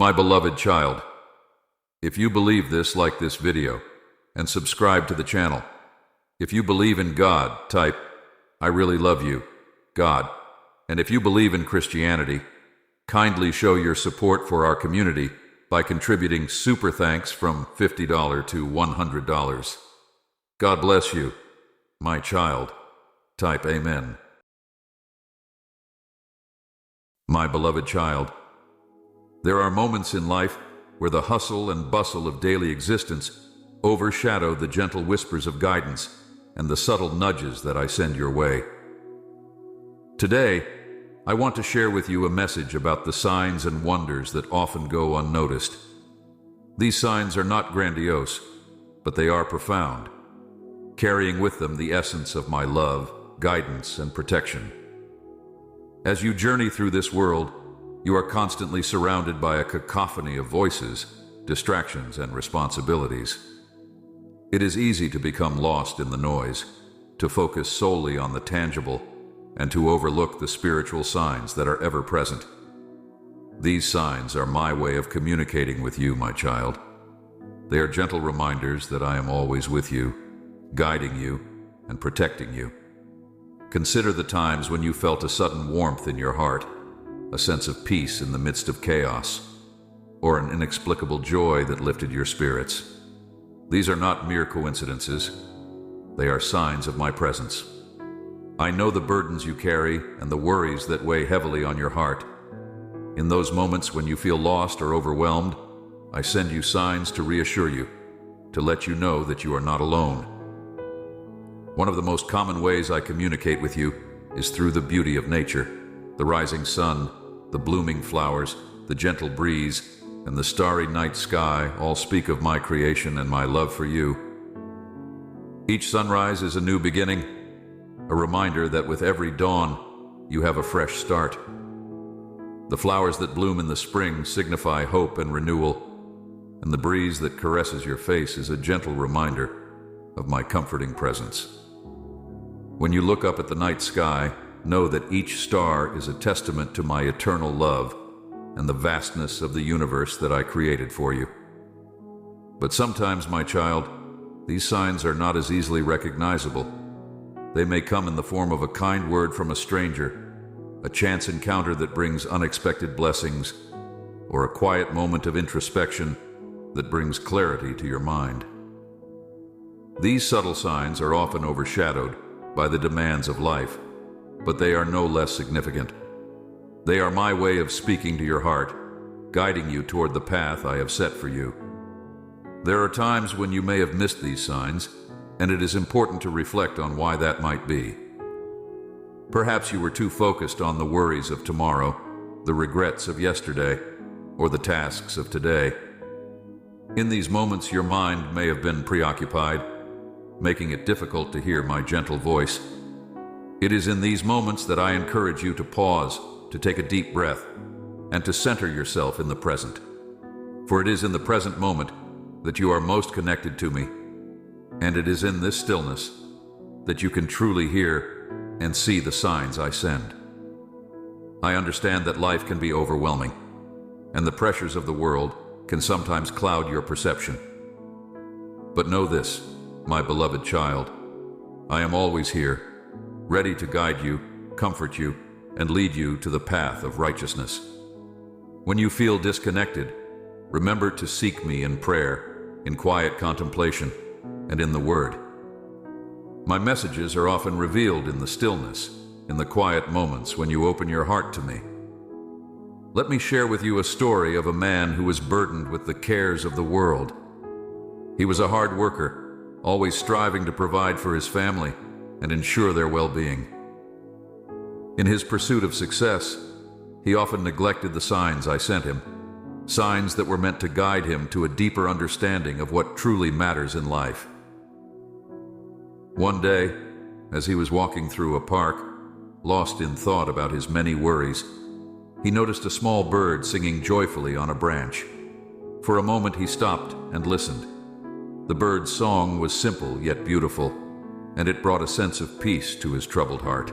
My beloved child, if you believe this, like this video and subscribe to the channel. If you believe in God, type, "I really love you, God." And if you believe in Christianity, kindly show your support for our community by contributing super thanks from $50 to $100. God bless you, my child. Type Amen. My beloved child, there are moments in life where the hustle and bustle of daily existence overshadow the gentle whispers of guidance and the subtle nudges that I send your way. Today, I want to share with you a message about the signs and wonders that often go unnoticed. These signs are not grandiose, but they are profound, carrying with them the essence of my love, guidance, and protection. As you journey through this world, you are constantly surrounded by a cacophony of voices, distractions, and responsibilities. It is easy to become lost in the noise, to focus solely on the tangible, and to overlook the spiritual signs that are ever present. These signs are my way of communicating with you, my child. They are gentle reminders that I am always with you, guiding you and protecting you. Consider the times when you felt a sudden warmth in your heart, a sense of peace in the midst of chaos, or an inexplicable joy that lifted your spirits. These are not mere coincidences. They are signs of my presence. I know the burdens you carry and the worries that weigh heavily on your heart. In those moments when you feel lost or overwhelmed, I send you signs to reassure you, to let you know that you are not alone. One of the most common ways I communicate with you is through the beauty of nature. The rising sun, the blooming flowers, the gentle breeze, and the starry night sky all speak of my creation and my love for you. Each sunrise is a new beginning, a reminder that with every dawn, you have a fresh start. The flowers that bloom in the spring signify hope and renewal, and the breeze that caresses your face is a gentle reminder of my comforting presence. When you look up at the night sky, know that each star is a testament to my eternal love and the vastness of the universe that I created for you. But sometimes, my child, these signs are not as easily recognizable. They may come in the form of a kind word from a stranger, a chance encounter that brings unexpected blessings, or a quiet moment of introspection that brings clarity to your mind. These subtle signs are often overshadowed by the demands of life, but they are no less significant. They are my way of speaking to your heart, guiding you toward the path I have set for you. There are times when you may have missed these signs, and it is important to reflect on why that might be. Perhaps you were too focused on the worries of tomorrow, the regrets of yesterday, or the tasks of today. In these moments, your mind may have been preoccupied, making it difficult to hear my gentle voice. It is in these moments that I encourage you to pause, to take a deep breath, and to center yourself in the present. For it is in the present moment that you are most connected to me, and it is in this stillness that you can truly hear and see the signs I send. I understand that life can be overwhelming, and the pressures of the world can sometimes cloud your perception. But know this, my beloved child, I am always here, ready to guide you, comfort you, and lead you to the path of righteousness. When you feel disconnected, remember to seek me in prayer, in quiet contemplation, and in the Word. My messages are often revealed in the stillness, in the quiet moments when you open your heart to me. Let me share with you a story of a man who was burdened with the cares of the world. He was a hard worker, always striving to provide for his family and ensure their well-being. In his pursuit of success, he often neglected the signs I sent him, signs that were meant to guide him to a deeper understanding of what truly matters in life. One day, as he was walking through a park, lost in thought about his many worries, he noticed a small bird singing joyfully on a branch. For a moment he stopped and listened. The bird's song was simple yet beautiful, and it brought a sense of peace to his troubled heart.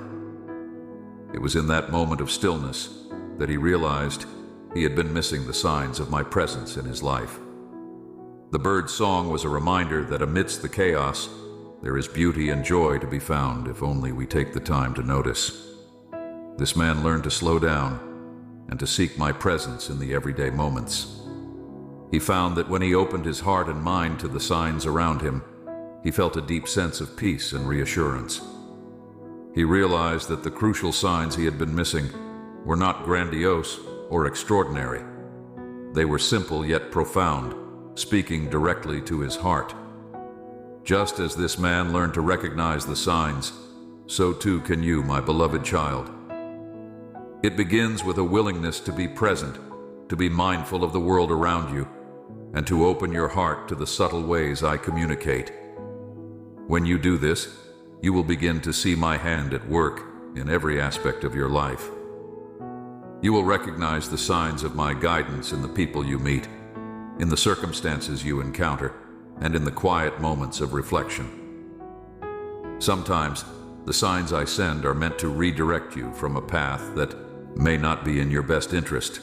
It was in that moment of stillness that he realized he had been missing the signs of my presence in his life. The bird's song was a reminder that amidst the chaos, there is beauty and joy to be found if only we take the time to notice. This man learned to slow down and to seek my presence in the everyday moments. He found that when he opened his heart and mind to the signs around him, he felt a deep sense of peace and reassurance. He realized that the crucial signs he had been missing were not grandiose or extraordinary. They were simple yet profound, speaking directly to his heart. Just as this man learned to recognize the signs, so too can you, my beloved child. It begins with a willingness to be present, to be mindful of the world around you, and to open your heart to the subtle ways I communicate. When you do this, you will begin to see my hand at work in every aspect of your life. You will recognize the signs of my guidance in the people you meet, in the circumstances you encounter, and in the quiet moments of reflection. Sometimes, the signs I send are meant to redirect you from a path that may not be in your best interest.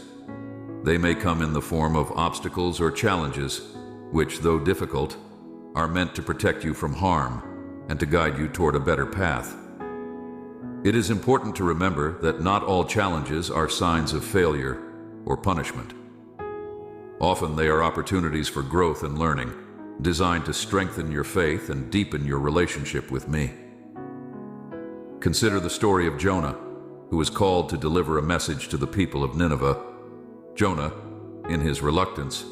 They may come in the form of obstacles or challenges, which, though difficult, are meant to protect you from harm and to guide you toward a better path. It is important to remember that not all challenges are signs of failure or punishment. Often they are opportunities for growth and learning, designed to strengthen your faith and deepen your relationship with me. Consider the story of Jonah, who was called to deliver a message to the people of Nineveh. Jonah, in his reluctance,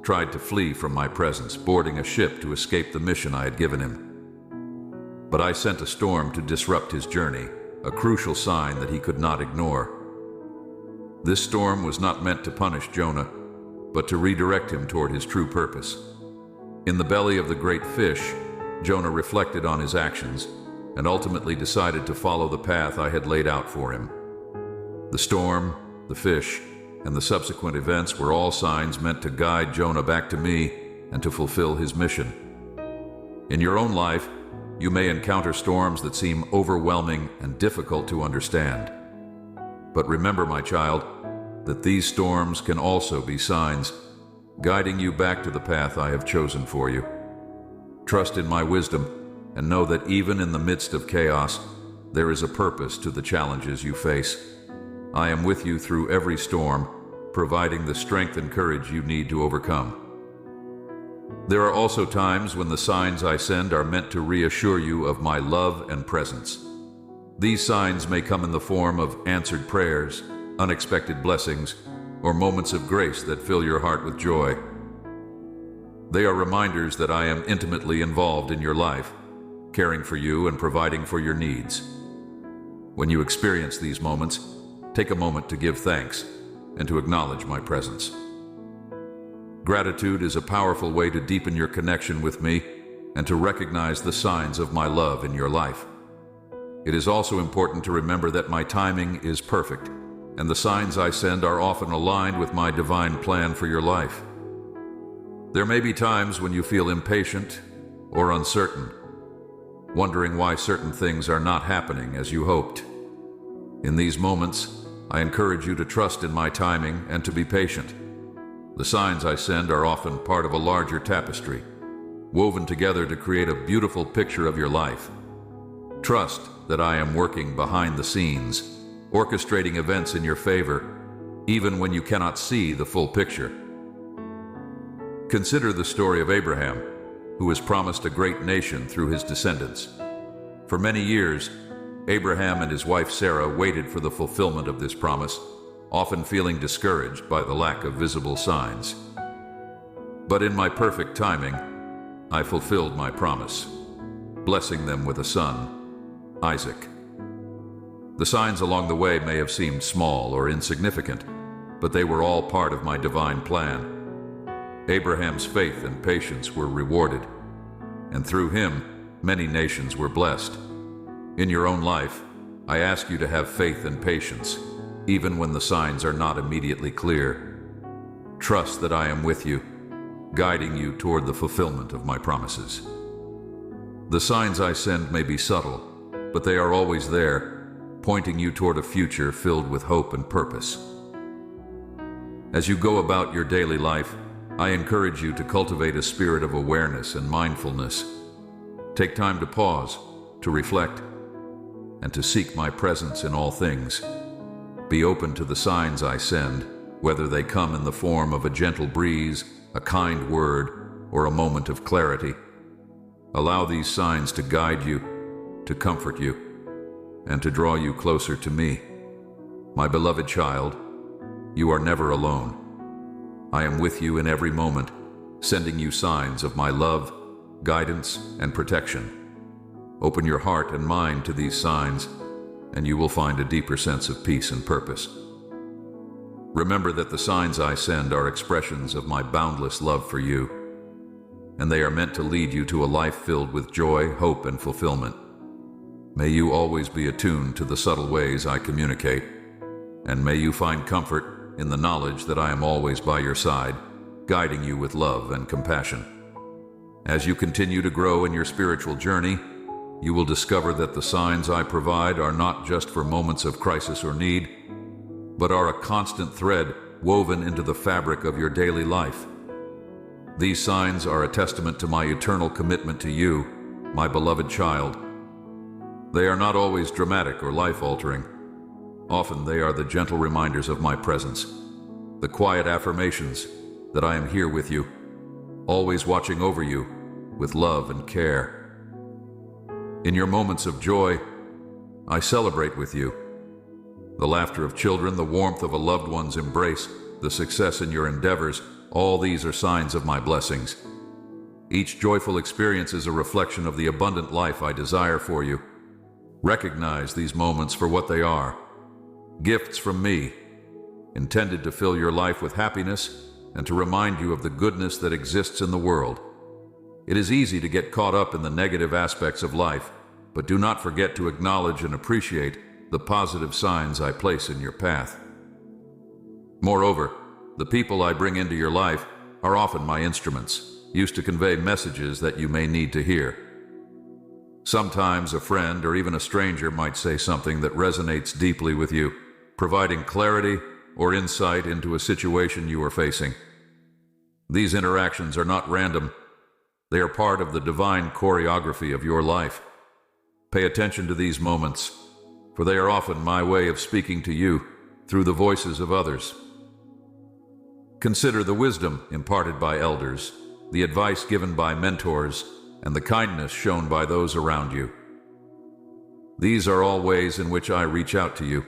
tried to flee from my presence, boarding a ship to escape the mission I had given him. But I sent a storm to disrupt his journey, a crucial sign that he could not ignore. This storm was not meant to punish Jonah, but to redirect him toward his true purpose. In the belly of the great fish, Jonah reflected on his actions and ultimately decided to follow the path I had laid out for him. The storm, the fish, and the subsequent events were all signs meant to guide Jonah back to me and to fulfill his mission. In your own life, you may encounter storms that seem overwhelming and difficult to understand. But remember, my child, that these storms can also be signs guiding you back to the path I have chosen for you. Trust in my wisdom and know that even in the midst of chaos, there is a purpose to the challenges you face. I am with you through every storm, providing the strength and courage you need to overcome. There are also times when the signs I send are meant to reassure you of my love and presence. These signs may come in the form of answered prayers, unexpected blessings, or moments of grace that fill your heart with joy. They are reminders that I am intimately involved in your life, caring for you and providing for your needs. When you experience these moments, take a moment to give thanks and to acknowledge my presence. Gratitude is a powerful way to deepen your connection with me and to recognize the signs of my love in your life. It is also important to remember that my timing is perfect, and the signs I send are often aligned with my divine plan for your life. There may be times when you feel impatient or uncertain, wondering why certain things are not happening as you hoped. In these moments, I encourage you to trust in my timing and to be patient. The signs I send are often part of a larger tapestry, woven together to create a beautiful picture of your life. Trust that I am working behind the scenes, orchestrating events in your favor, even when you cannot see the full picture. Consider the story of Abraham, who was promised a great nation through his descendants. For many years, Abraham and his wife Sarah waited for the fulfillment of this promise, often feeling discouraged by the lack of visible signs. But in my perfect timing, I fulfilled my promise, blessing them with a son, Isaac. The signs along the way may have seemed small or insignificant, but they were all part of my divine plan. Abraham's faith and patience were rewarded, and through him, many nations were blessed. In your own life, I ask you to have faith and patience, even when the signs are not immediately clear. Trust that I am with you, guiding you toward the fulfillment of my promises. The signs I send may be subtle, but they are always there, pointing you toward a future filled with hope and purpose. As you go about your daily life, I encourage you to cultivate a spirit of awareness and mindfulness. Take time to pause, to reflect, and to seek my presence in all things. Be open to the signs I send, whether they come in the form of a gentle breeze, a kind word, or a moment of clarity. Allow these signs to guide you, to comfort you, and to draw you closer to me. My beloved child, you are never alone. I am with you in every moment, sending you signs of my love, guidance, and protection. Open your heart and mind to these signs, and you will find a deeper sense of peace and purpose. Remember that the signs I send are expressions of my boundless love for you, and they are meant to lead you to a life filled with joy, hope, and fulfillment. May you always be attuned to the subtle ways I communicate, and may you find comfort in the knowledge that I am always by your side, guiding you with love and compassion. As you continue to grow in your spiritual journey, you will discover that the signs I provide are not just for moments of crisis or need, but are a constant thread woven into the fabric of your daily life. These signs are a testament to my eternal commitment to you, my beloved child. They are not always dramatic or life-altering. Often they are the gentle reminders of my presence, the quiet affirmations that I am here with you, always watching over you with love and care. In your moments of joy, I celebrate with you. The laughter of children, the warmth of a loved one's embrace, the success in your endeavors, all these are signs of my blessings. Each joyful experience is a reflection of the abundant life I desire for you. Recognize these moments for what they are. Gifts from me, intended to fill your life with happiness and to remind you of the goodness that exists in the world. It is easy to get caught up in the negative aspects of life, but do not forget to acknowledge and appreciate the positive signs I place in your path. Moreover, the people I bring into your life are often my instruments, used to convey messages that you may need to hear. Sometimes a friend or even a stranger might say something that resonates deeply with you, providing clarity or insight into a situation you are facing. These interactions are not random. They are part of the divine choreography of your life. Pay attention to these moments, for they are often my way of speaking to you through the voices of others. Consider the wisdom imparted by elders, the advice given by mentors, and the kindness shown by those around you. These are all ways in which I reach out to you,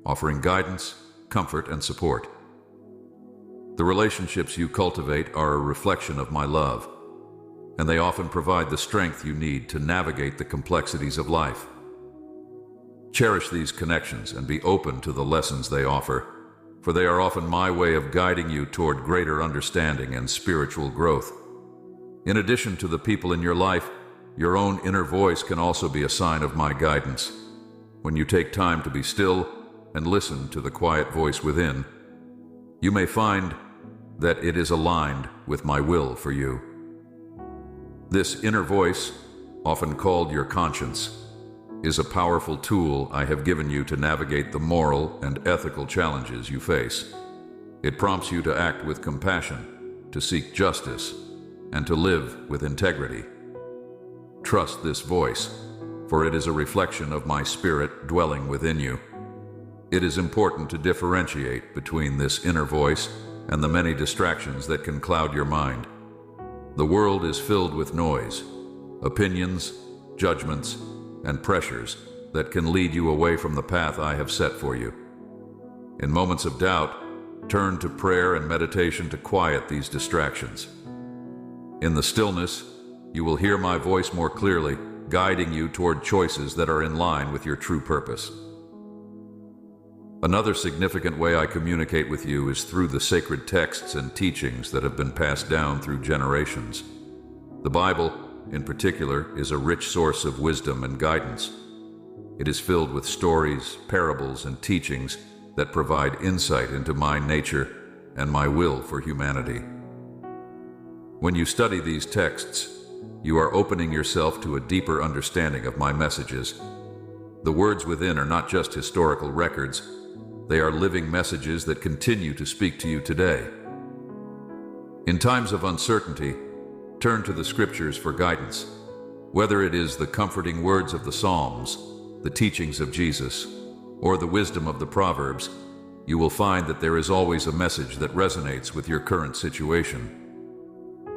offering guidance, comfort, and support. The relationships you cultivate are a reflection of my love, and they often provide the strength you need to navigate the complexities of life. Cherish these connections and be open to the lessons they offer, for they are often my way of guiding you toward greater understanding and spiritual growth. In addition to the people in your life, your own inner voice can also be a sign of my guidance. When you take time to be still and listen to the quiet voice within, you may find that it is aligned with my will for you. This inner voice, often called your conscience, is a powerful tool I have given you to navigate the moral and ethical challenges you face. It prompts you to act with compassion, to seek justice, and to live with integrity. Trust this voice, for it is a reflection of my spirit dwelling within you. It is important to differentiate between this inner voice and the many distractions that can cloud your mind. The world is filled with noise, opinions, judgments, and pressures that can lead you away from the path I have set for you. In moments of doubt, turn to prayer and meditation to quiet these distractions. In the stillness, you will hear my voice more clearly, guiding you toward choices that are in line with your true purpose. Another significant way I communicate with you is through the sacred texts and teachings that have been passed down through generations. The Bible, in particular, is a rich source of wisdom and guidance. It is filled with stories, parables, and teachings that provide insight into my nature and my will for humanity. When you study these texts, you are opening yourself to a deeper understanding of my messages. The words within are not just historical records, They are living messages that continue to speak to you today. In times of uncertainty, turn to the Scriptures for guidance. Whether it is the comforting words of the Psalms, the teachings of Jesus, or the wisdom of the Proverbs, you will find that there is always a message that resonates with your current situation.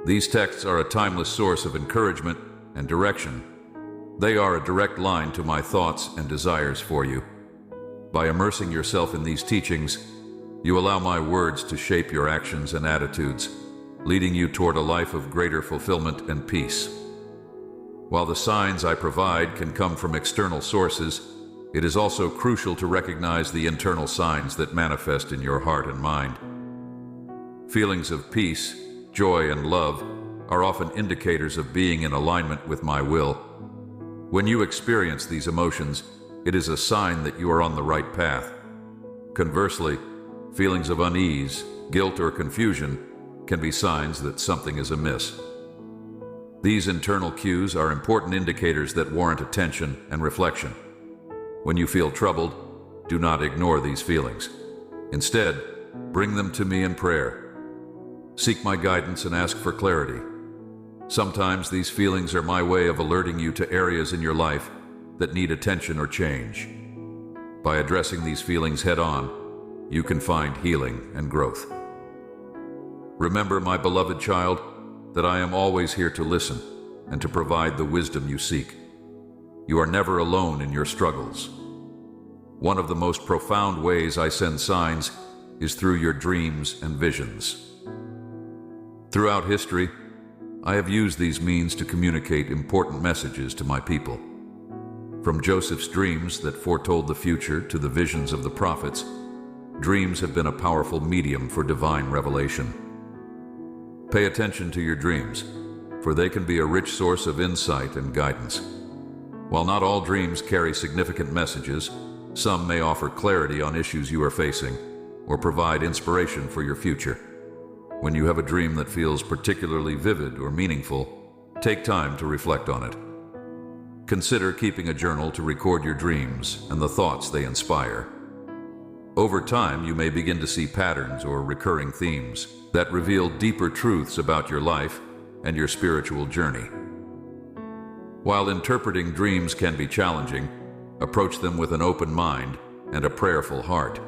These texts are a timeless source of encouragement and direction. They are a direct line to my thoughts and desires for you. By immersing yourself in these teachings, you allow my words to shape your actions and attitudes, leading you toward a life of greater fulfillment and peace. While the signs I provide can come from external sources, it is also crucial to recognize the internal signs that manifest in your heart and mind. Feelings of peace, joy, and love are often indicators of being in alignment with my will. When you experience these emotions, it is a sign that you are on the right path. Conversely, feelings of unease, guilt, or confusion can be signs that something is amiss. These internal cues are important indicators that warrant attention and reflection. When you feel troubled, do not ignore these feelings. Instead, bring them to me in prayer. Seek my guidance and ask for clarity. Sometimes these feelings are my way of alerting you to areas in your life that need attention or change. By addressing these feelings head-on, you can find healing and growth. Remember, my beloved child, that I am always here to listen and to provide the wisdom you seek. You are never alone in your struggles. One of the most profound ways I send signs is through your dreams and visions. Throughout history, I have used these means to communicate important messages to my people. From Joseph's dreams that foretold the future to the visions of the prophets, dreams have been a powerful medium for divine revelation. Pay attention to your dreams, for they can be a rich source of insight and guidance. While not all dreams carry significant messages, some may offer clarity on issues you are facing or provide inspiration for your future. When you have a dream that feels particularly vivid or meaningful, take time to reflect on it. Consider keeping a journal to record your dreams and the thoughts they inspire. Over time, you may begin to see patterns or recurring themes that reveal deeper truths about your life and your spiritual journey. While interpreting dreams can be challenging, approach them with an open mind and a prayerful heart.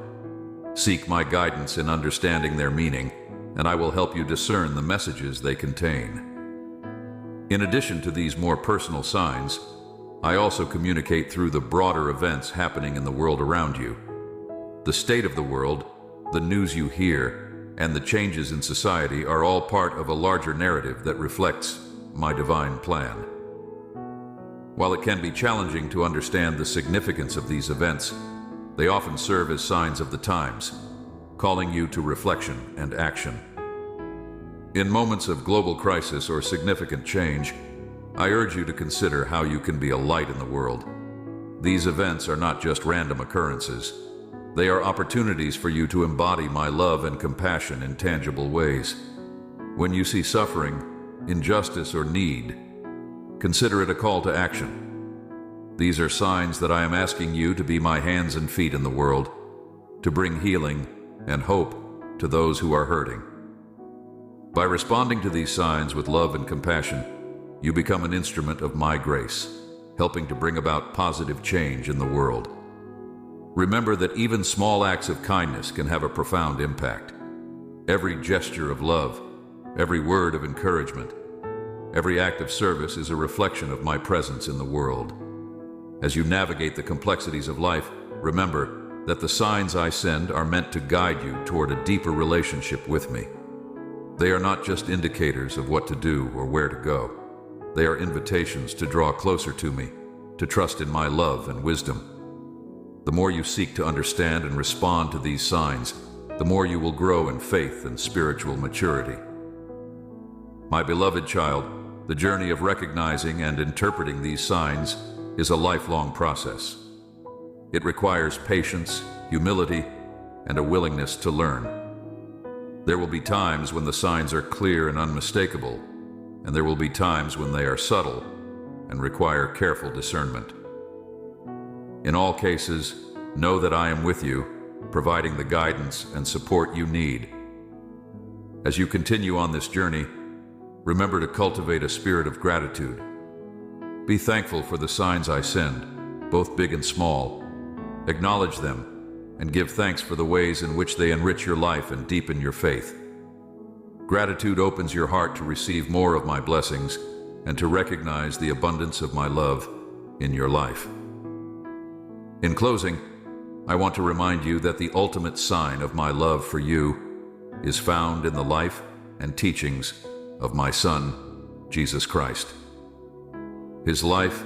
Seek my guidance in understanding their meaning, and I will help you discern the messages they contain. In addition to these more personal signs, I also communicate through the broader events happening in the world around you. The state of the world, the news you hear, and the changes in society are all part of a larger narrative that reflects my divine plan. While it can be challenging to understand the significance of these events, they often serve as signs of the times, calling you to reflection and action. In moments of global crisis or significant change, I urge you to consider how you can be a light in the world. These events are not just random occurrences. They are opportunities for you to embody my love and compassion in tangible ways. When you see suffering, injustice, or need, consider it a call to action. These are signs that I am asking you to be my hands and feet in the world, to bring healing and hope to those who are hurting. By responding to these signs with love and compassion, you become an instrument of my grace, helping to bring about positive change in the world. Remember that even small acts of kindness can have a profound impact. Every gesture of love, every word of encouragement, every act of service is a reflection of my presence in the world. As you navigate the complexities of life, remember that the signs I send are meant to guide you toward a deeper relationship with me. They are not just indicators of what to do or where to go. They are invitations to draw closer to me, to trust in my love and wisdom. The more you seek to understand and respond to these signs, the more you will grow in faith and spiritual maturity. My beloved child, the journey of recognizing and interpreting these signs is a lifelong process. It requires patience, humility, and a willingness to learn. There will be times when the signs are clear and unmistakable, and there will be times when they are subtle and require careful discernment. In all cases, know that I am with you providing the guidance and support you need. As you continue on this journey, remember to cultivate a spirit of gratitude. Be thankful for the signs I send, both big and small. Acknowledge them and give thanks for the ways in which they enrich your life and deepen your faith. Gratitude opens your heart to receive more of my blessings and to recognize the abundance of my love in your life. In closing, I want to remind you that the ultimate sign of my love for you is found in the life and teachings of my Son, Jesus Christ. His life,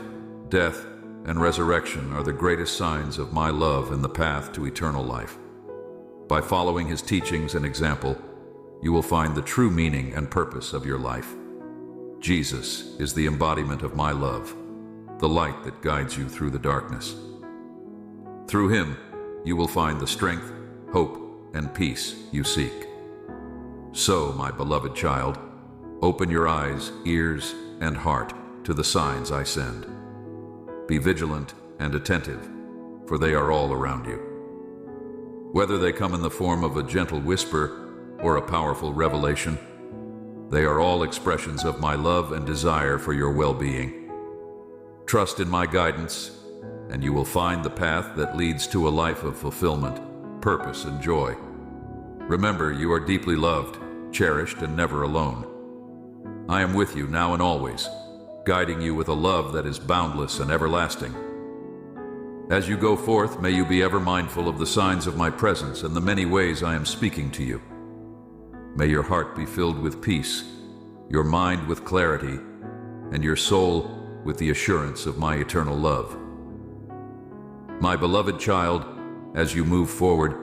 death, and resurrection are the greatest signs of my love in the path to eternal life. By following his teachings and example, you will find the true meaning and purpose of your life. Jesus is the embodiment of my love, the light that guides you through the darkness. Through him, you will find the strength, hope, and peace you seek. So, my beloved child, open your eyes, ears, and heart to the signs I send. Be vigilant and attentive, for they are all around you. Whether they come in the form of a gentle whisper or a powerful revelation, they are all expressions of my love and desire for your well-being. Trust in my guidance, and you will find the path that leads to a life of fulfillment, purpose, and joy. Remember, you are deeply loved, cherished, and never alone. I am with you now and always, guiding you with a love that is boundless and everlasting. As you go forth, may you be ever mindful of the signs of my presence and the many ways I am speaking to you. May your heart be filled with peace, your mind with clarity, and your soul with the assurance of my eternal love. My beloved child, as you move forward,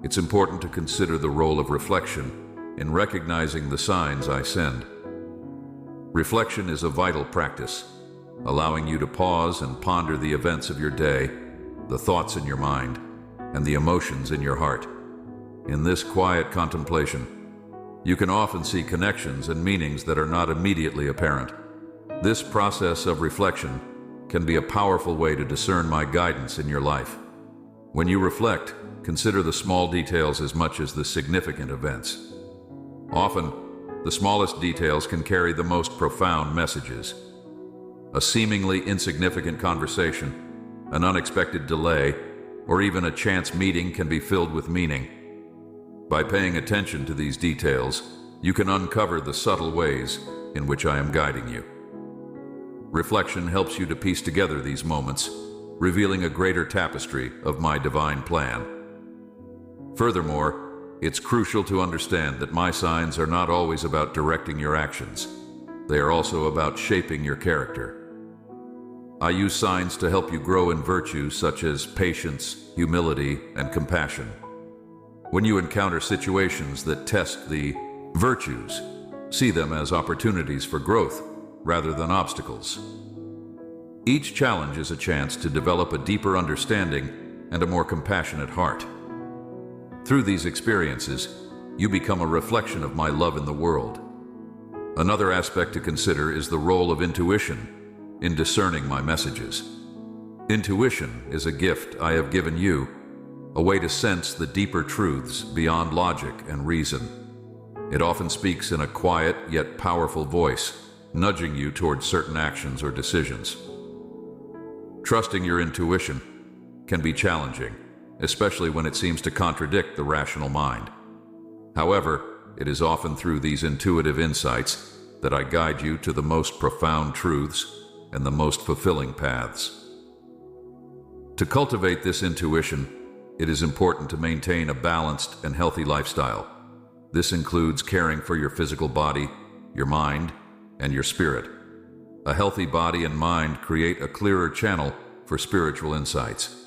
it's important to consider the role of reflection in recognizing the signs I send. Reflection is a vital practice, allowing you to pause and ponder the events of your day, the thoughts in your mind, and the emotions in your heart. In this quiet contemplation, you can often see connections and meanings that are not immediately apparent. This process of reflection can be a powerful way to discern my guidance in your life. When you reflect, consider the small details as much as the significant events. Often, the smallest details can carry the most profound messages. A seemingly insignificant conversation, an unexpected delay, or even a chance meeting can be filled with meaning. By paying attention to these details, you can uncover the subtle ways in which I am guiding you. Reflection helps you to piece together these moments, revealing a greater tapestry of my divine plan. Furthermore, it's crucial to understand that my signs are not always about directing your actions. They are also about shaping your character. I use signs to help you grow in virtues such as patience, humility, and compassion. When you encounter situations that test the virtues, see them as opportunities for growth rather than obstacles. Each challenge is a chance to develop a deeper understanding and a more compassionate heart. Through these experiences, you become a reflection of my love in the world. Another aspect to consider is the role of intuition in discerning my messages. Intuition is a gift I have given you, a way to sense the deeper truths beyond logic and reason. It often speaks in a quiet yet powerful voice, nudging you towards certain actions or decisions. Trusting your intuition can be challenging, especially when it seems to contradict the rational mind. However, it is often through these intuitive insights that I guide you to the most profound truths and the most fulfilling paths. To cultivate this intuition, it is important to maintain a balanced and healthy lifestyle. This includes caring for your physical body, your mind, and your spirit. A healthy body and mind create a clearer channel for spiritual insights.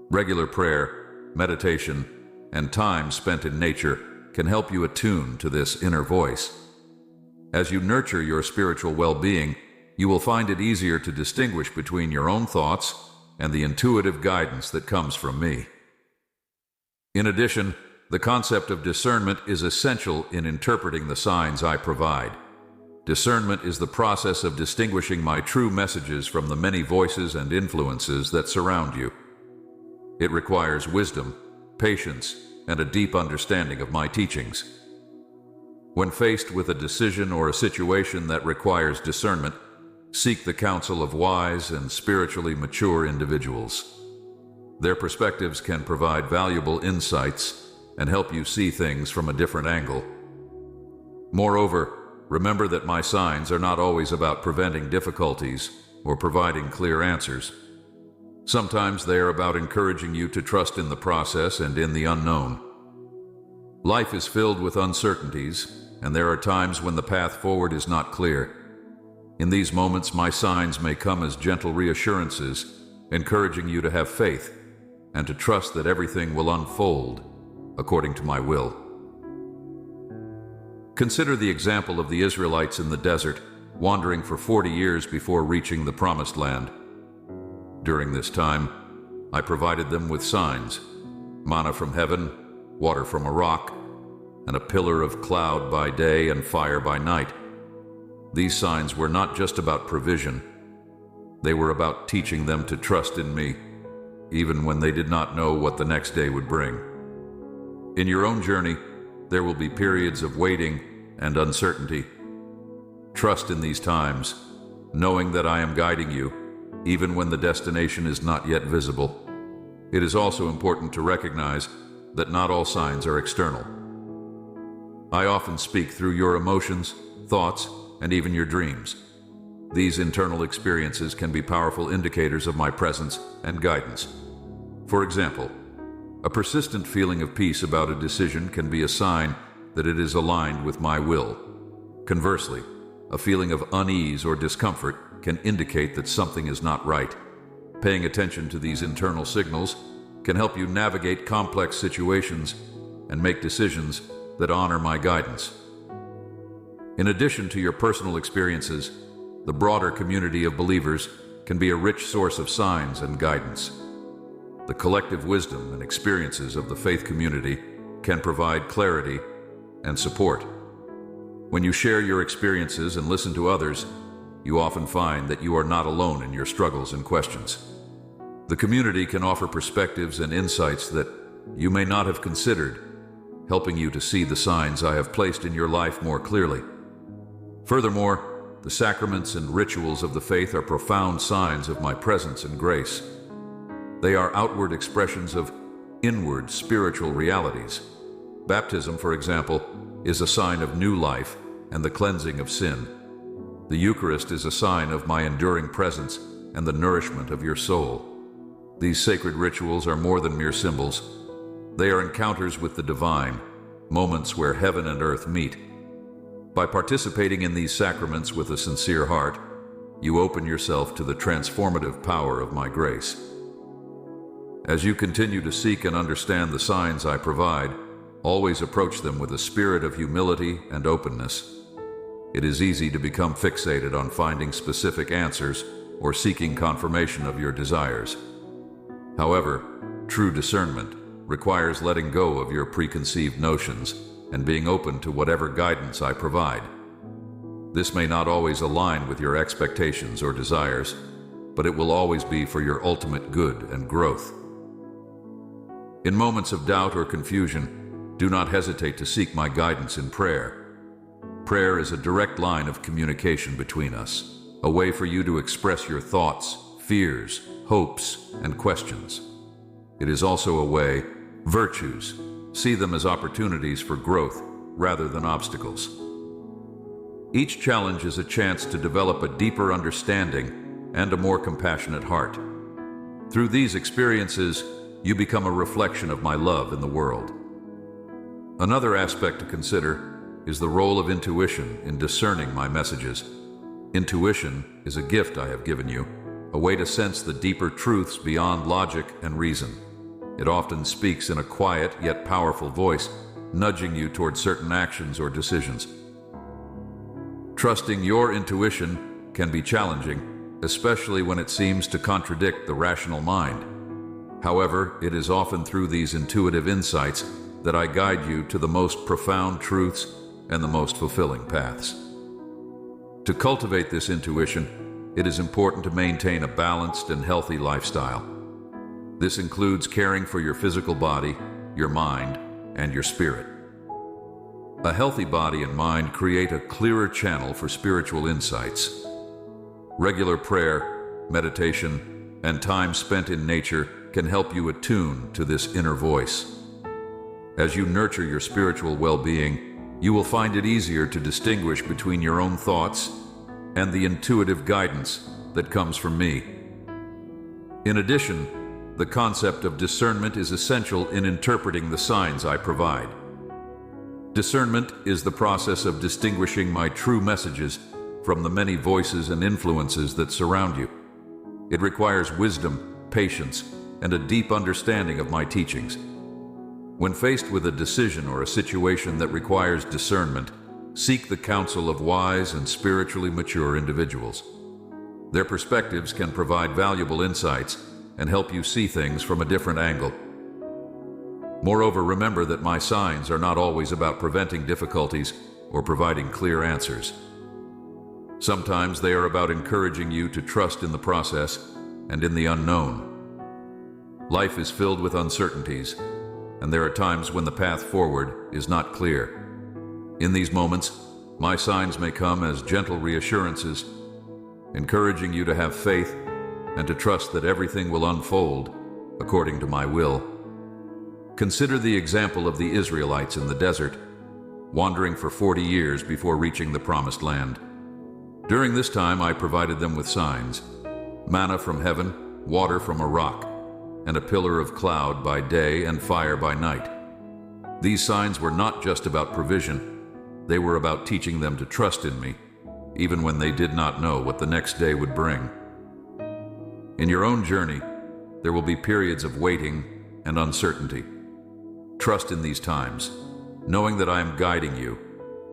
Regular prayer, meditation, and time spent in nature can help you attune to this inner voice. As you nurture your spiritual well-being, you will find it easier to distinguish between your own thoughts and the intuitive guidance that comes from me. In addition, the concept of discernment is essential in interpreting the signs I provide. Discernment is the process of distinguishing my true messages from the many voices and influences that surround you. It requires wisdom, patience, and a deep understanding of my teachings. When faced with a decision or a situation that requires discernment, seek the counsel of wise and spiritually mature individuals. Their perspectives can provide valuable insights and help you see things from a different angle. Moreover, remember that my signs are not always about preventing difficulties or providing clear answers. Sometimes they are about encouraging you to trust in the process and in the unknown. Life is filled with uncertainties, and there are times when the path forward is not clear. In these moments, my signs may come as gentle reassurances, encouraging you to have faith and to trust that everything will unfold according to my will. Consider the example of the Israelites in the desert, wandering for 40 years before reaching the Promised Land. During this time, I provided them with signs: manna from heaven, water from a rock, and a pillar of cloud by day and fire by night. These signs were not just about provision. They were about teaching them to trust in me, even when they did not know what the next day would bring. In your own journey, there will be periods of waiting and uncertainty. Trust in these times, knowing that I am guiding you, even when the destination is not yet visible. It is also important to recognize that not all signs are external. I often speak through your emotions, thoughts, and even your dreams. These internal experiences can be powerful indicators of my presence and guidance. For example, a persistent feeling of peace about a decision can be a sign that it is aligned with my will. Conversely, a feeling of unease or discomfort can indicate that something is not right. Paying attention to these internal signals can help you navigate complex situations and make decisions that honor my guidance. In addition to your personal experiences, the broader community of believers can be a rich source of signs and guidance. The collective wisdom and experiences of the faith community can provide clarity and support. When you share your experiences and listen to others, you often find that you are not alone in your struggles and questions. The community can offer perspectives and insights that you may not have considered, helping you to see the signs I have placed in your life more clearly. Furthermore, the sacraments and rituals of the faith are profound signs of my presence and grace. They are outward expressions of inward spiritual realities. Baptism, for example, is a sign of new life and the cleansing of sin. The Eucharist is a sign of my enduring presence and the nourishment of your soul. These sacred rituals are more than mere symbols. They are encounters with the divine, moments where heaven and earth meet. By participating in these sacraments with a sincere heart, you open yourself to the transformative power of my grace. As you continue to seek and understand the signs I provide, always approach them with a spirit of humility and openness. It is easy to become fixated on finding specific answers or seeking confirmation of your desires. However, true discernment requires letting go of your preconceived notions and being open to whatever guidance I provide. This may not always align with your expectations or desires, but it will always be for your ultimate good and growth. In moments of doubt or confusion, do not hesitate to seek my guidance in prayer. Prayer is a direct line of communication between us, a way for you to express your thoughts, fears, hopes, and questions. It is also a way, virtues, see them as opportunities for growth rather than obstacles. Each challenge is a chance to develop a deeper understanding and a more compassionate heart. Through these experiences, you become a reflection of my love in the world. Another aspect to consider is the role of intuition in discerning my messages. Intuition is a gift I have given you, a way to sense the deeper truths beyond logic and reason. It often speaks in a quiet yet powerful voice, nudging you toward certain actions or decisions. Trusting your intuition can be challenging, especially when it seems to contradict the rational mind. However, it is often through these intuitive insights that I guide you to the most profound truths and the most fulfilling paths. To cultivate this intuition, it is important to maintain a balanced and healthy lifestyle. This includes caring for your physical body, your mind, and your spirit. A healthy body and mind create a clearer channel for spiritual insights. Regular prayer, meditation, and time spent in nature can help you attune to this inner voice. As you nurture your spiritual well-being, you will find it easier to distinguish between your own thoughts and the intuitive guidance that comes from me. In addition, the concept of discernment is essential in interpreting the signs I provide. Discernment is the process of distinguishing my true messages from the many voices and influences that surround you. It requires wisdom, patience, and a deep understanding of my teachings. When faced with a decision or a situation that requires discernment, seek the counsel of wise and spiritually mature individuals. Their perspectives can provide valuable insights and help you see things from a different angle. Moreover, remember that my signs are not always about preventing difficulties or providing clear answers. Sometimes they are about encouraging you to trust in the process and in the unknown. Life is filled with uncertainties, and there are times when the path forward is not clear. In these moments, my signs may come as gentle reassurances, encouraging you to have faith and to trust that everything will unfold according to my will. Consider the example of the Israelites in the desert, wandering for 40 years before reaching the promised land. During this time, I provided them with signs: manna from heaven, water from a rock, and a pillar of cloud by day and fire by night. These signs were not just about provision, they were about teaching them to trust in me, even when they did not know what the next day would bring. In your own journey, there will be periods of waiting and uncertainty. Trust in these times, knowing that I am guiding you,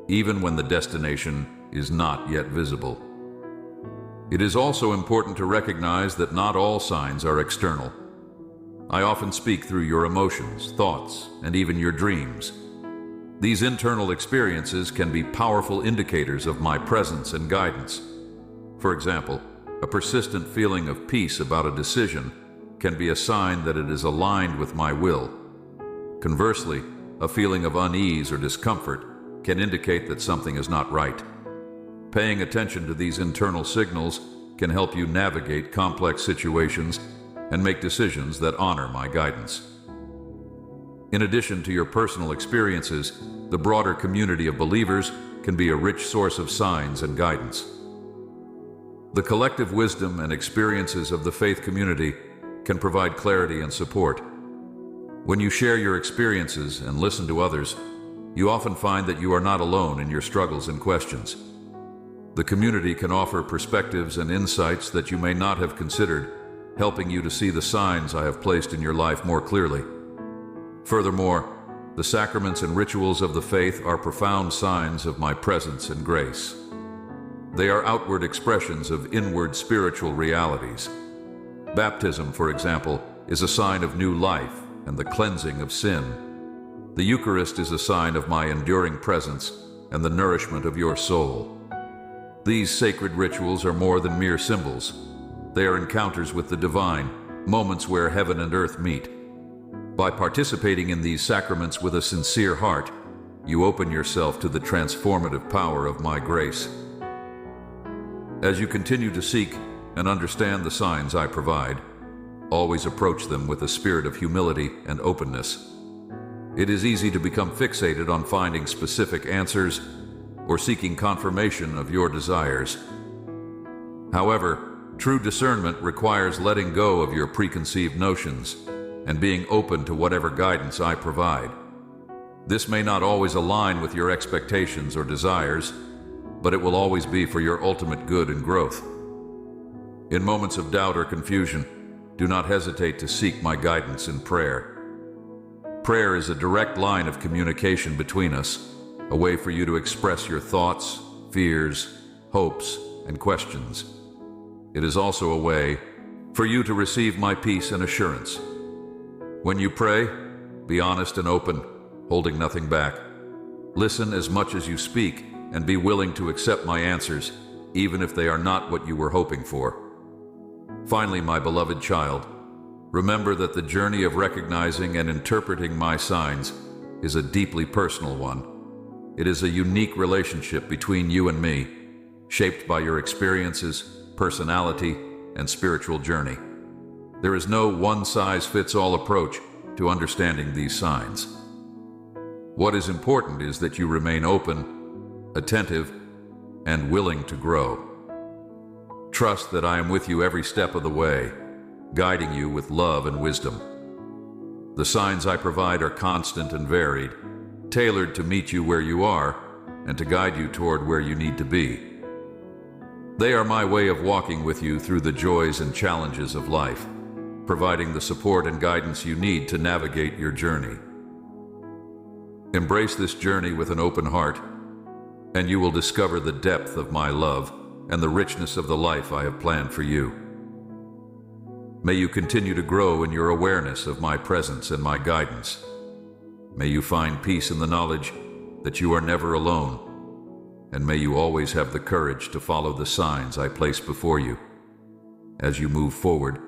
even when the destination is not yet visible. It is also important to recognize that not all signs are external. I often speak through your emotions, thoughts, and even your dreams. These internal experiences can be powerful indicators of my presence and guidance. For example, a persistent feeling of peace about a decision can be a sign that it is aligned with my will. Conversely, a feeling of unease or discomfort can indicate that something is not right. Paying attention to these internal signals can help you navigate complex situations and make decisions that honor my guidance. In addition to your personal experiences, the broader community of believers can be a rich source of signs and guidance. The collective wisdom and experiences of the faith community can provide clarity and support. When you share your experiences and listen to others, you often find that you are not alone in your struggles and questions. The community can offer perspectives and insights that you may not have considered, helping you to see the signs I have placed in your life more clearly. Furthermore, the sacraments and rituals of the faith are profound signs of my presence and grace. They are outward expressions of inward spiritual realities. Baptism, for example, is a sign of new life and the cleansing of sin. The Eucharist is a sign of my enduring presence and the nourishment of your soul. These sacred rituals are more than mere symbols. They are encounters with the divine, moments where heaven and earth meet. By participating in these sacraments with a sincere heart, you open yourself to the transformative power of my grace. As you continue to seek and understand the signs I provide, always approach them with a spirit of humility and openness. It is easy to become fixated on finding specific answers or seeking confirmation of your desires. However, true discernment requires letting go of your preconceived notions and being open to whatever guidance I provide. This may not always align with your expectations or desires, but it will always be for your ultimate good and growth. In moments of doubt or confusion, do not hesitate to seek my guidance in prayer. Prayer is a direct line of communication between us, a way for you to express your thoughts, fears, hopes, and questions. It is also a way for you to receive my peace and assurance. When you pray, be honest and open, holding nothing back. Listen as much as you speak, and be willing to accept my answers, even if they are not what you were hoping for. Finally, my beloved child, Remember that the journey of recognizing and interpreting my signs is a deeply personal one. It is a unique relationship between you and me, shaped by your experiences, personality, and spiritual journey. There is no one-size-fits-all approach to understanding these signs. What is important is that you remain open, attentive, and willing to grow. Trust that I am with you every step of the way, guiding you with love and wisdom. The signs I provide are constant and varied, tailored to meet you where you are and to guide you toward where you need to be. They are my way of walking with you through the joys and challenges of life, providing the support and guidance you need to navigate your journey. Embrace this journey with an open heart, and you will discover the depth of my love and the richness of the life I have planned for you. May you continue to grow in your awareness of my presence and my guidance. May you find peace in the knowledge that you are never alone, and may you always have the courage to follow the signs I place before you. As you move forward,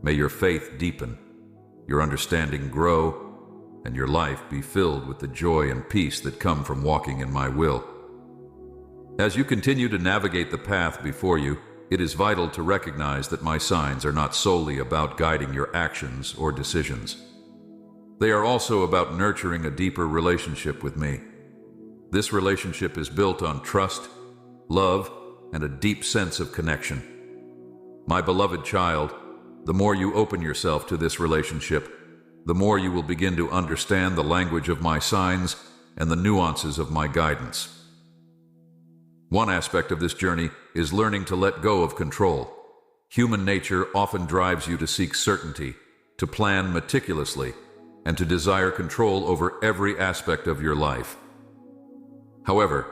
may your faith deepen, your understanding grow, and your life be filled with the joy and peace that come from walking in my will. As you continue to navigate the path before you, it is vital to recognize that my signs are not solely about guiding your actions or decisions. They are also about nurturing a deeper relationship with me. This relationship is built on trust, love, and a deep sense of connection. My beloved child, the more you open yourself to this relationship, the more you will begin to understand the language of my signs and the nuances of my guidance. One aspect of this journey is learning to let go of control. Human nature often drives you to seek certainty, to plan meticulously, and to desire control over every aspect of your life. However,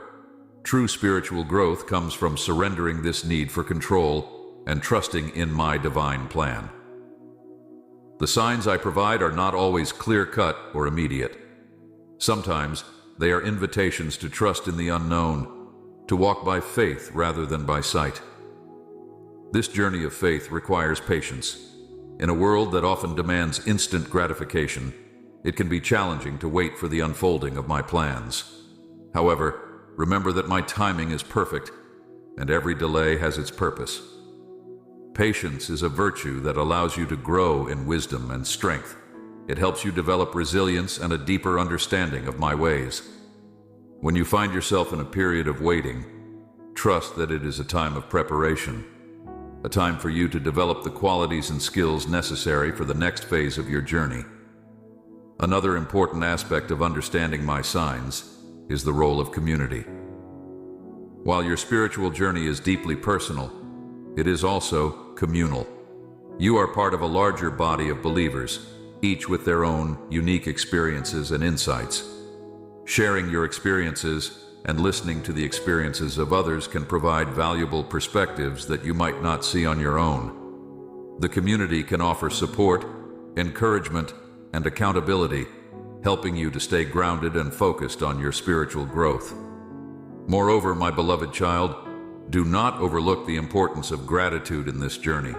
true spiritual growth comes from surrendering this need for control and trusting in my divine plan. The signs I provide are not always clear-cut or immediate. Sometimes they are invitations to trust in the unknown, to walk by faith rather than by sight. This journey of faith requires patience. In a world that often demands instant gratification, it can be challenging to wait for the unfolding of my plans. However, remember that my timing is perfect, and every delay has its purpose. Patience is a virtue that allows you to grow in wisdom and strength. It helps you develop resilience and a deeper understanding of my ways. When you find yourself in a period of waiting, trust that it is a time of preparation, a time for you to develop the qualities and skills necessary for the next phase of your journey. Another important aspect of understanding my signs is the role of community. While your spiritual journey is deeply personal, it is also communal. You are part of a larger body of believers, each with their own unique experiences and insights. Sharing your experiences and listening to the experiences of others can provide valuable perspectives that you might not see on your own. The community can offer support, encouragement, and accountability, helping you to stay grounded and focused on your spiritual growth. Moreover, my beloved child, do not overlook the importance of gratitude in this journey.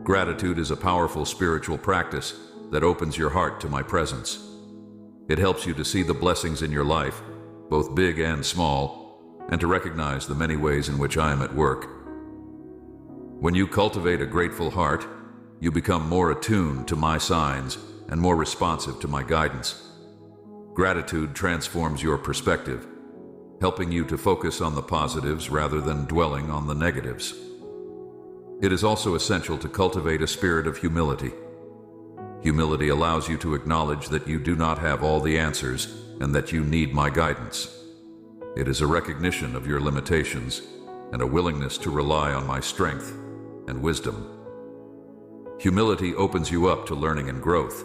Gratitude is a powerful spiritual practice that opens your heart to my presence. It helps you to see the blessings in your life, both big and small, and to recognize the many ways in which I am at work. When you cultivate a grateful heart, you become more attuned to my signs and more responsive to my guidance. Gratitude transforms your perspective, helping you to focus on the positives rather than dwelling on the negatives. It is also essential to cultivate a spirit of humility. Humility allows you to acknowledge that you do not have all the answers and that you need my guidance. It is a recognition of your limitations and a willingness to rely on my strength and wisdom. Humility opens you up to learning and growth,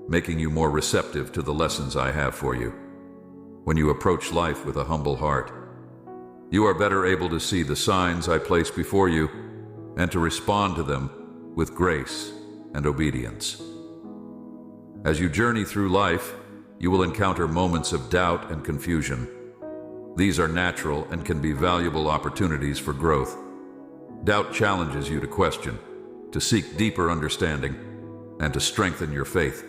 making you more receptive to the lessons I have for you. When you approach life with a humble heart, you are better able to see the signs I place before you and to respond to them with grace and obedience. As you journey through life, you will encounter moments of doubt and confusion. These are natural and can be valuable opportunities for growth. Doubt challenges you to question, to seek deeper understanding, and to strengthen your faith.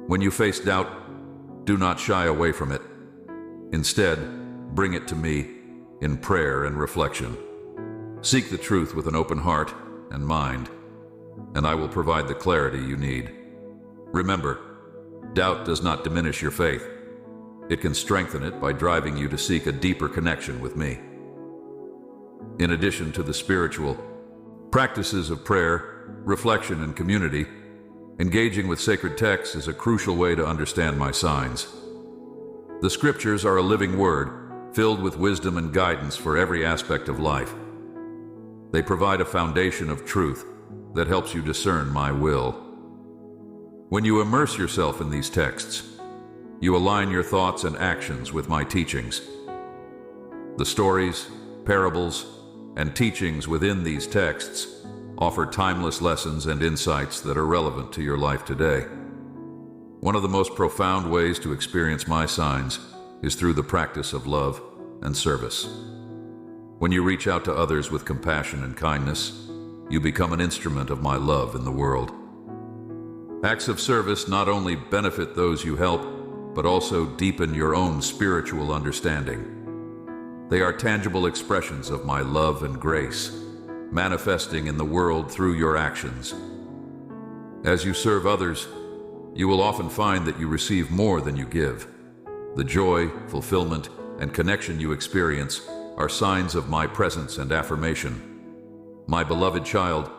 When you face doubt, do not shy away from it. Instead, bring it to me in prayer and reflection. Seek the truth with an open heart and mind, and I will provide the clarity you need. Remember, doubt does not diminish your faith. It can strengthen it by driving you to seek a deeper connection with me. In addition to the spiritual practices of prayer, reflection, and community, engaging with sacred texts is a crucial way to understand my signs. The scriptures are a living word, filled with wisdom and guidance for every aspect of life. They provide a foundation of truth that helps you discern my will. When you immerse yourself in these texts, you align your thoughts and actions with my teachings. The stories, parables, and teachings within these texts offer timeless lessons and insights that are relevant to your life today. One of the most profound ways to experience my signs is through the practice of love and service. When you reach out to others with compassion and kindness, you become an instrument of my love in the world. Acts of service not only benefit those you help, but also deepen your own spiritual understanding. They are tangible expressions of my love and grace, manifesting in the world through your actions. As you serve others, you will often find that you receive more than you give. The joy, fulfillment, and connection you experience are signs of my presence and affirmation. My beloved child,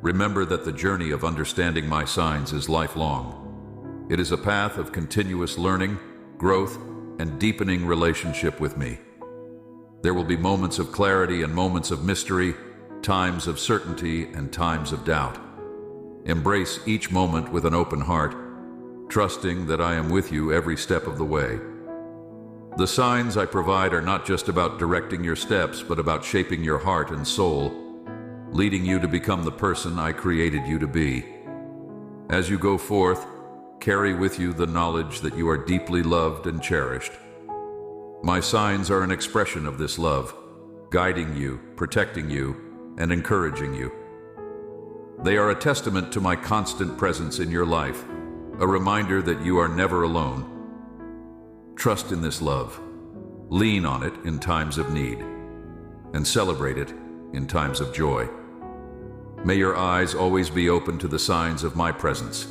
remember that the journey of understanding my signs is lifelong. It is a path of continuous learning, growth, and deepening relationship with me. There will be moments of clarity and moments of mystery, times of certainty and times of doubt. Embrace each moment with an open heart, trusting that I am with you every step of the way. The signs I provide are not just about directing your steps, but about shaping your heart and soul, leading you to become the person I created you to be. As you go forth, carry with you the knowledge that you are deeply loved and cherished. My signs are an expression of this love, guiding you, protecting you, and encouraging you. They are a testament to my constant presence in your life, a reminder that you are never alone. Trust in this love, lean on it in times of need, and celebrate it in times of joy. May your eyes always be open to the signs of my presence,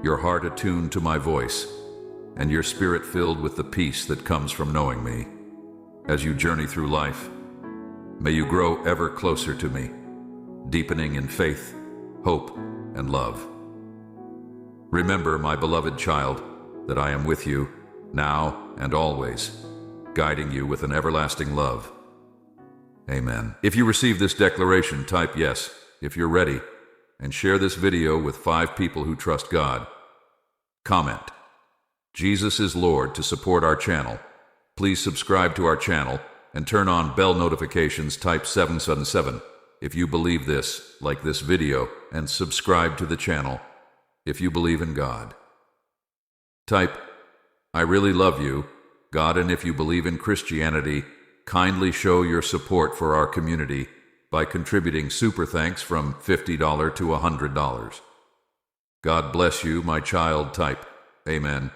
your heart attuned to my voice, and your spirit filled with the peace that comes from knowing me. As you journey through life, may you grow ever closer to me, deepening in faith, hope, and love. Remember, my beloved child, that I am with you now and always, guiding you with an everlasting love. Amen. If you receive this declaration, type yes if you're ready, and share this video with 5 people who trust God. Comment, Jesus is Lord, to support our channel. Please subscribe to our channel and turn on bell notifications. Type 777 if you believe this, like this video, and subscribe to the channel if you believe in God. Type, I really love you, God, and if you believe in Christianity, kindly show your support for our community by contributing super thanks from $50 to $100. God bless you, my child. Type, Amen.